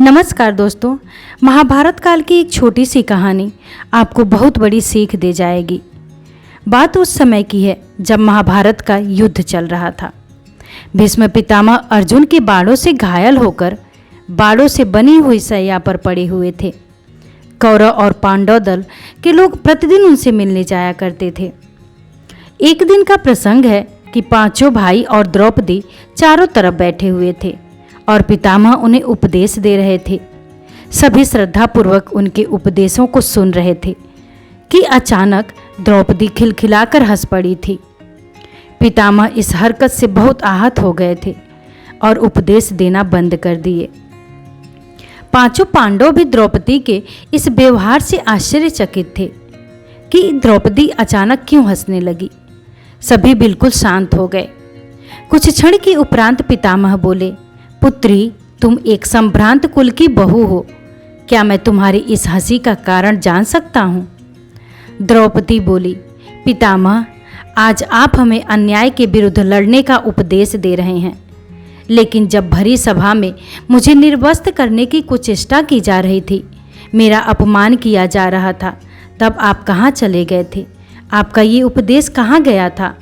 नमस्कार दोस्तों, महाभारत काल की एक छोटी सी कहानी आपको बहुत बड़ी सीख दे जाएगी। बात उस समय की है जब महाभारत का युद्ध चल रहा था। भीष्म पितामह अर्जुन के बाणों से घायल होकर बाणों से बनी हुई शैया पर पड़े हुए थे। कौरव और पांडव दल के लोग प्रतिदिन उनसे मिलने जाया करते थे। एक दिन का प्रसंग है कि पांचों भाई और द्रौपदी चारों तरफ बैठे हुए थे और पितामह उन्हें उपदेश दे रहे थे। सभी श्रद्धापूर्वक उनके उपदेशों को सुन रहे थे कि अचानक द्रौपदी खिलखिलाकर हंस पड़ी थी। पितामह इस हरकत से बहुत आहत हो गए थे और उपदेश देना बंद कर दिए। पांचों पांडव भी द्रौपदी के इस व्यवहार से आश्चर्यचकित थे कि द्रौपदी अचानक क्यों हंसने लगी। सभी बिल्कुल शांत हो गए। कुछ क्षण के उपरांत पितामह बोले, पुत्री, तुम एक संभ्रांत कुल की बहू हो। क्या मैं तुम्हारी इस हंसी का कारण जान सकता हूँ? द्रौपदी बोली, पितामह, आज आप हमें अन्याय के विरुद्ध लड़ने का उपदेश दे रहे हैं, लेकिन जब भरी सभा में मुझे निर्वस्त्र करने की कुचेष्टा की जा रही थी, मेरा अपमान किया जा रहा था, तब आप कहाँ चले गए थे? आपका ये उपदेश कहाँ गया था?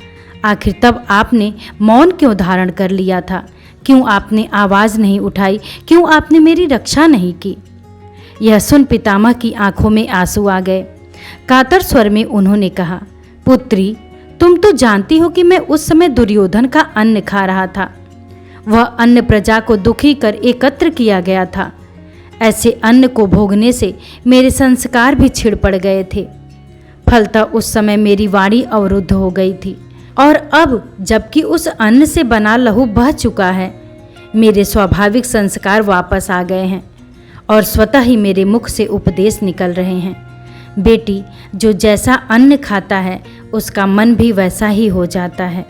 आखिर तब आपने मौन क्यों धारण कर लिया था? क्यों आपने आवाज़ नहीं उठाई? क्यों आपने मेरी रक्षा नहीं की? यह सुन पितामह की आंखों में आंसू आ गए। कातर स्वर में उन्होंने कहा, पुत्री, तुम तो जानती हो कि मैं उस समय दुर्योधन का अन्न खा रहा था। वह अन्न प्रजा को दुखी कर एकत्र किया गया था। ऐसे अन्न को भोगने से मेरे संस्कार भी छिड़ पड़ गए थे। फलतः उस समय मेरी वाणी अवरुद्ध हो गई थी, और अब जबकि उस अन्न से बना लहू बह चुका है, मेरे स्वाभाविक संस्कार वापस आ गए हैं और स्वतः ही मेरे मुख से उपदेश निकल रहे हैं। बेटी, जो जैसा अन्न खाता है उसका मन भी वैसा ही हो जाता है।